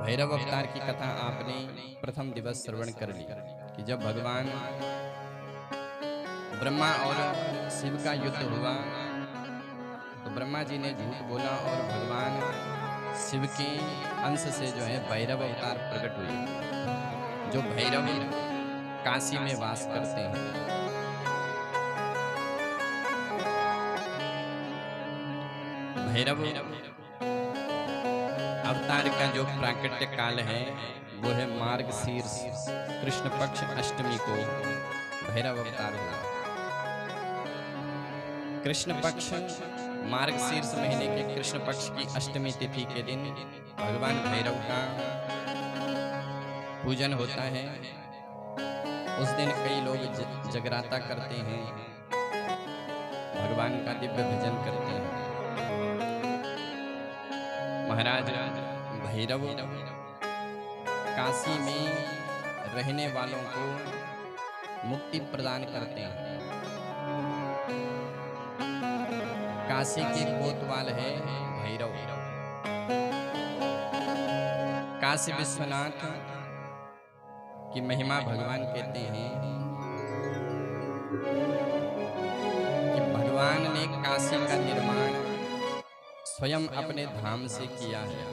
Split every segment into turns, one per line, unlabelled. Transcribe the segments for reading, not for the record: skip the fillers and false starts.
भैरव अवतार की कथा आपने प्रथम दिवस श्रवण कर ली कि जब भगवान ब्रह्मा और शिव का युद्ध हुआ तो ब्रह्मा जी ने झूठ बोला और भगवान शिव के अंश से जो है भैरव अवतार प्रकट हुए, जो भैरव काशी में वास करते हैं। भैरव अवतार का जो प्राकट्य काल है वो है मार्गशीर्ष कृष्ण पक्ष अष्टमी को भैरव अवतार हुआ। कृष्ण पक्ष मार्गशीर्ष महीने के कृष्ण पक्ष की अष्टमी तिथि के दिन भगवान भैरव का पूजन होता है। उस दिन कई लोग जगराता करते हैं, भगवान का दिव्य भजन करते हैं। महाराज भैरव काशी में रहने वालों को मुक्ति प्रदान करते हैं। काशी के कोतवाल है भैरव। काशी विश्वनाथ की महिमा भगवान कहते हैं कि भगवान ने काशी का निर्माण स्वयं अपने धाम से किया है।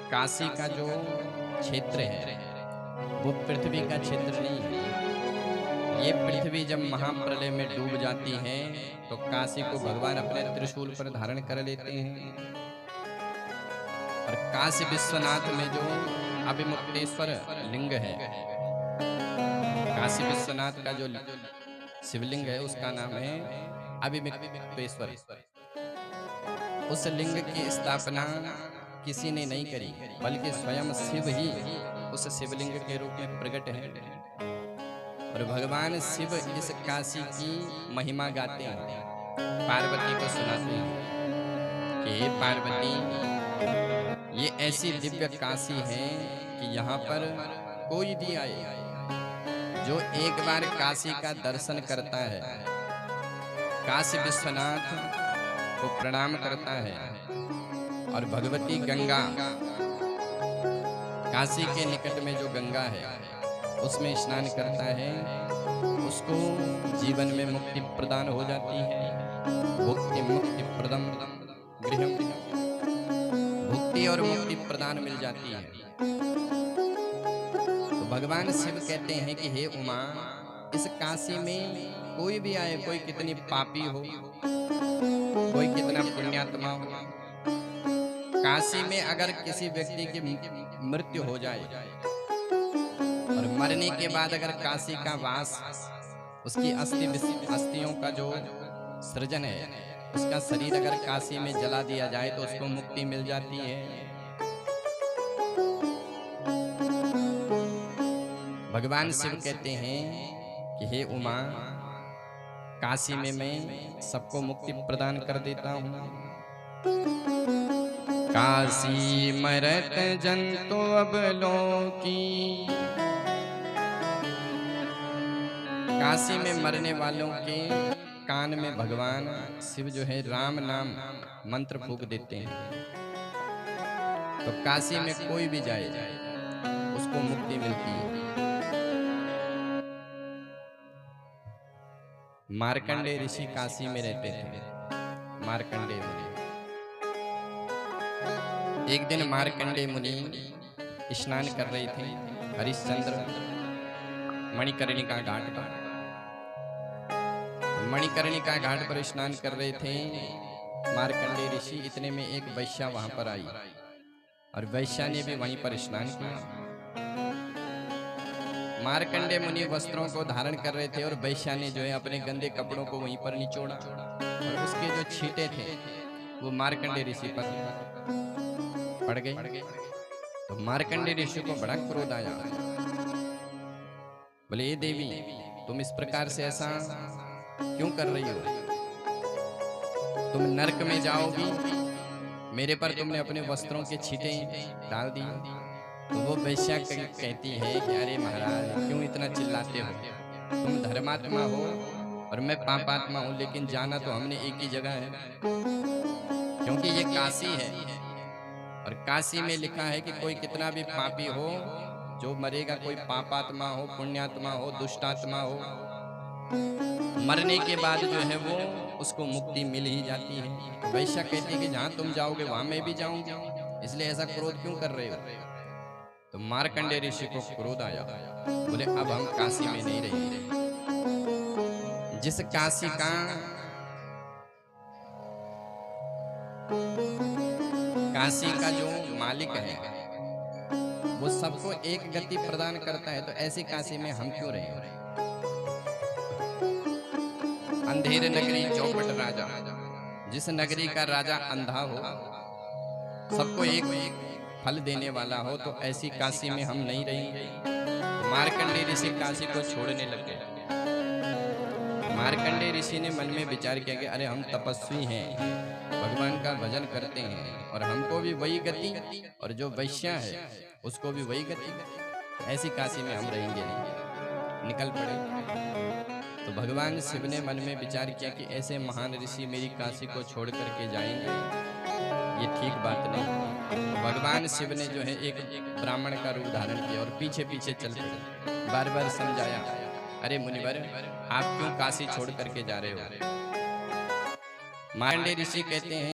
काशी का जो क्षेत्र है वो पृथ्वी का क्षेत्र नहीं है। ये पृथ्वी जब महाप्रलय में डूब जाती है तो काशी को भगवान अपने त्रिशूल पर धारण कर लेते हैं। और काशी विश्वनाथ में जो अभिमुक्तेश्वर लिंग है, काशी विश्वनाथ का जो शिवलिंग है उसका नाम है अभिमुक्तेश्वर। उस लिंग की स्थापना किसी ने नहीं करी, बल्कि स्वयं शिव ही उस शिवलिंग के रूप में प्रकट है। और भगवान शिव इस काशी की महिमा गाते हैं, पार्वती को सुनाते हैं कि हे पार्वती, ये ऐसी दिव्य काशी है कि यहाँ पर कोई भी आए जो एक बार काशी का दर्शन करता है, काशी विश्वनाथ को प्रणाम करता है और भगवती गंगा, काशी के निकट में जो गंगा है उसमें स्नान करता है, उसको जीवन में मुक्ति प्रदान हो जाती है। भुक्ति मुक्ति प्रदम गृहम, भुक्ति और मुक्ति प्रदान मिल जाती है। तो भगवान शिव कहते हैं कि हे उमा, इस काशी में कोई भी आए, कोई कितनी पापी हो, कोई कितना पुण्यात्मा हो, काशी में अगर किसी व्यक्ति की मृत्यु हो जाए और मरने के बाद अगर काशी का वास, उसकी अस्थियों का जो सृजन है, उसका शरीर अगर काशी में जला दिया जाए तो उसको मुक्ति मिल जाती है। भगवान शिव कहते हैं कि हे उमा, काशी में मैं सबको मुक्ति प्रदान कर देता हूँ। काशी मरत जंतु अबलोकी, काशी में मरने वालों के कान में भगवान शिव जो है राम नाम मंत्र फूंक देते हैं। तो काशी में कोई भी जाए उसको मुक्ति मिलती है। मार्कंडे ऋषि काशी में रहते थे। मार्कंडे मुनि, एक दिन मार्कंडे मुनि स्नान कर रहे थे हरिश्चंद्र मणिकर्णिका घाट पर। मणिकर्णिका घाट पर स्नान कर रहे थे मार्कंडे ऋषि। इतने में एक वैश्या वहां पर आई और वैश्या ने भी वहीं पर स्नान किया। मार्कंडे मुनि वस्त्रों को धारण कर रहे थे और वैश्या ने जो है अपने गंदे कपड़ों को वहीं पर निचोड़ा और उसके जो छींटे थे वो मार्कंडे ऋषि पर पड़ गए। तो मार्कंडे ऋषि को बड़ा क्रोध आया। बोले, ये देवी, तुम इस प्रकार से ऐसा क्यों कर रही हो? तुम नरक में जाओगी, मेरे पर तुमने अपने वस्त्रों के छींटे डाल दिए। तो वो वैश्या कहती है कि अरे महाराज, क्यों इतना चिल्लाते हो? तुम धर्मात्मा हो और मैं पापात्मा हूँ, लेकिन जाना तो हमने एक ही जगह है, क्योंकि ये काशी है और काशी में लिखा है कि कोई कितना भी पापी हो, जो मरेगा, कोई पापात्मा हो, पुण्यात्मा हो, दुष्टात्मा हो, मरने के बाद जो है वो उसको मुक्ति मिल ही जाती है। तो वैश्या कहती है कि जहाँ तुम जाओगे वहां मैं भी जाऊंगी, इसलिए ऐसा क्रोध क्यों कर रहे हो? तो मार्कंडेय ऋषि को क्रोध आया, बोले अब हम काशी में नहीं रहेंगे। जिस काशी का जो मालिक है वो सबको एक गति प्रदान करता है, तो ऐसी काशी में हम क्यों रहें? अंधेर नगरी चौपट राजा, जिस नगरी का राजा अंधा हो, सबको एक फल देने वाला हो, तो ऐसी काशी में हम नहीं रहेंगे। तो मार्कंडेय ऋषि काशी को छोड़ने लगे। मार्कंडेय ऋषि ने मन में विचार किया कि अरे हम तपस्वी हैं, भगवान का भजन करते हैं, और हमको भी वही गति, और जो वैश्या है उसको भी वही गति, ऐसी काशी में हम रहेंगे नहीं। निकल पड़े। तो भगवान शिव ने मन में विचार किया कि ऐसे महान ऋषि मेरी काशी को छोड़ करके जाएंगे, ये ठीक बात नहीं। तो भगवान शिव ने जो है एक ब्राह्मण का रूप धारण किया और पीछे पीछे चल पड़े। बार बार समझाया, अरे मुनिवर, आप क्यों काशी छोड़ करके जा रहे हो? मार्कंडेय ऋषि कहते हैं